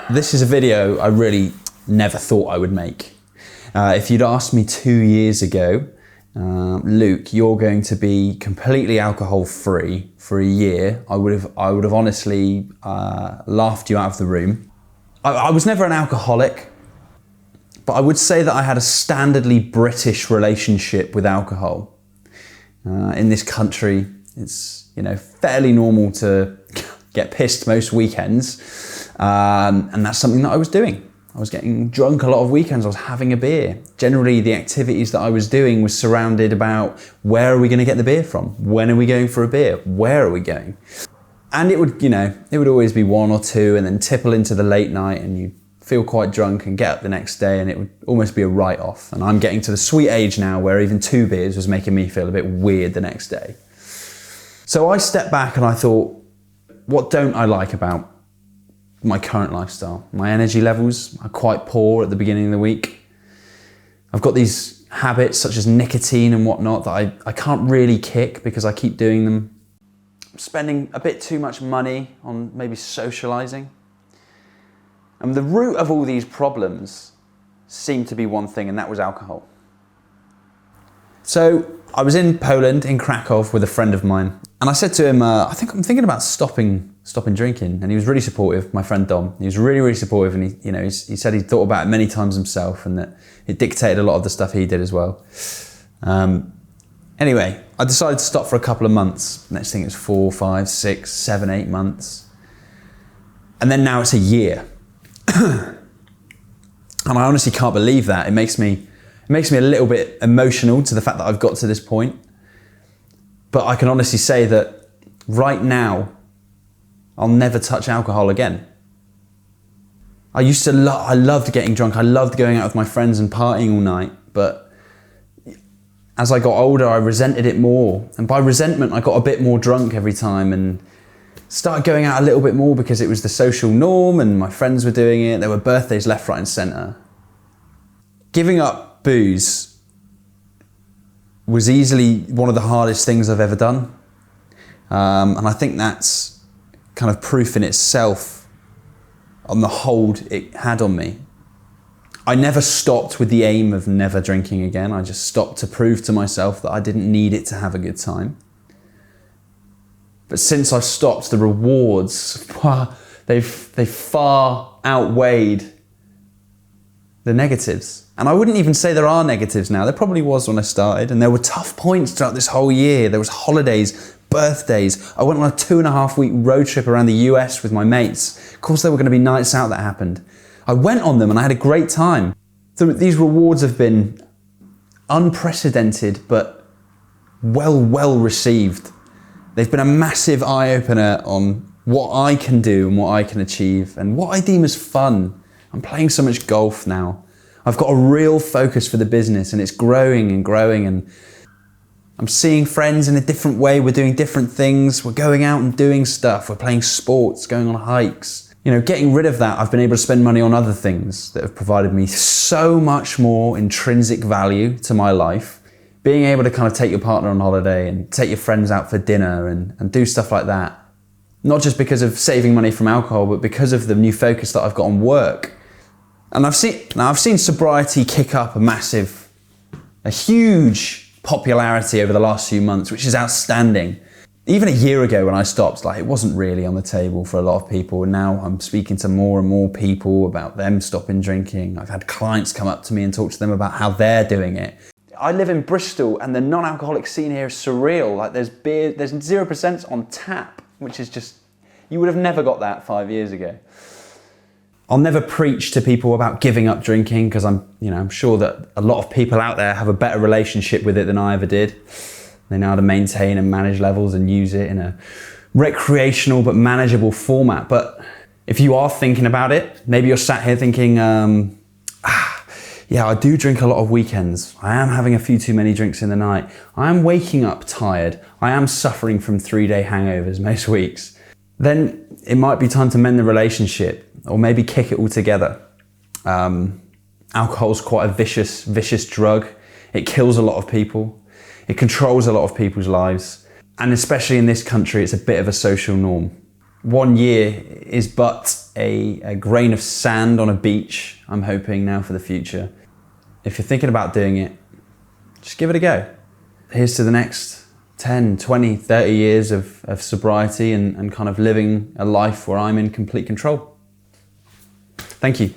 This is a video I really never thought I would make. If you'd asked me 2 years ago, Luke, you're going to be completely alcohol free for a year, I would have honestly laughed you out of the room. I was never an alcoholic, but I would say that I had a standardly British relationship with alcohol. In this country, it's fairly normal to get pissed most weekends. And that's something that I was doing. I was getting drunk a lot of weekends. I was having a beer. Generally, the activities that I was doing was surrounded about where are we going to get the beer from? When are we going for a beer? Where are we going? And it would always be one or two and then tipple into the late night and you'd feel quite drunk and get up the next day and it would almost be a write-off. And I'm getting to the sweet age now where even 2 beers was making me feel a bit weird the next day. So I stepped back and I thought, what don't I like about my current lifestyle? My energy levels are quite poor at the beginning of the week. I've got these habits such as nicotine and whatnot that I can't really kick because I keep doing them. I'm spending a bit too much money on maybe socializing. And the root of all these problems seemed to be one thing, and that was alcohol. So I was in Poland, in Krakow, with a friend of mine, and I said to him, I think I'm thinking about stopping drinking. And he was really supportive, my friend Dom. He was really, really supportive, and he said he'd thought about it many times himself and that it dictated a lot of the stuff he did as well. Anyway, I decided to stop for a couple of months. Next thing, it's 4, 5, 6, 7, 8 months. And then now it's a year. And I honestly can't believe that. It makes me a little bit emotional to the fact that I've got to this point. But I can honestly say that right now, I'll never touch alcohol again. I loved getting drunk. I loved going out with my friends and partying all night. But as I got older, I resented it more. And by resentment, I got a bit more drunk every time and started going out a little bit more because it was the social norm and my friends were doing it. There were birthdays left, right and centre. Giving up booze was easily one of the hardest things I've ever done. And I think that's kind of proof in itself on the hold it had on me. I never stopped with the aim of never drinking again. I just stopped to prove to myself that I didn't need it to have a good time. But since I've stopped, the rewards, they've far outweighed the negatives. And I wouldn't even say there are negatives now. There probably was when I started, and there were tough points throughout this whole year. There was holidays, birthdays. I went on a 2.5-week road trip around the US with my mates. Of course, there were going to be nights out that happened. I went on them and I had a great time. So these rewards have been unprecedented, but well received. They've been a massive eye-opener on what I can do and what I can achieve and what I deem as fun. I'm playing so much golf now. I've got a real focus for the business and it's growing and I'm seeing friends in a different way. We're doing different things. We're going out and doing stuff. We're playing sports, going on hikes. Getting rid of that, I've been able to spend money on other things that have provided me so much more intrinsic value to my life. Being able to kind of take your partner on holiday and take your friends out for dinner and do stuff like that. Not just because of saving money from alcohol, but because of the new focus that I've got on work. And I've seen sobriety kick up a huge popularity over the last few months, which is outstanding. Even a year ago when I stopped, it wasn't really on the table for a lot of people. And now I'm speaking to more and more people about them stopping drinking. I've had clients come up to me and talk to them about how they're doing it. I live in Bristol and the non-alcoholic scene here is surreal. There's beer, there's 0% on tap, which is just, you would have never got that 5 years ago. I'll never preach to people about giving up drinking because I'm sure that a lot of people out there have a better relationship with it than I ever did. They know how to maintain and manage levels and use it in a recreational but manageable format. But if you are thinking about it, maybe you're sat here thinking, yeah, I do drink a lot of weekends. I am having a few too many drinks in the night. I am waking up tired. I am suffering from 3-day hangovers most weeks. Then it might be time to mend the relationship or maybe kick it all together. Alcohol's quite a vicious drug. It kills a lot of people. It controls a lot of people's lives. And especially in this country, it's a bit of a social norm. 1 year is but a grain of sand on a beach, I'm hoping now for the future. If you're thinking about doing it, just give it a go. Here's to the next 10, 20, 30 years of sobriety and kind of living a life where I'm in complete control. Thank you.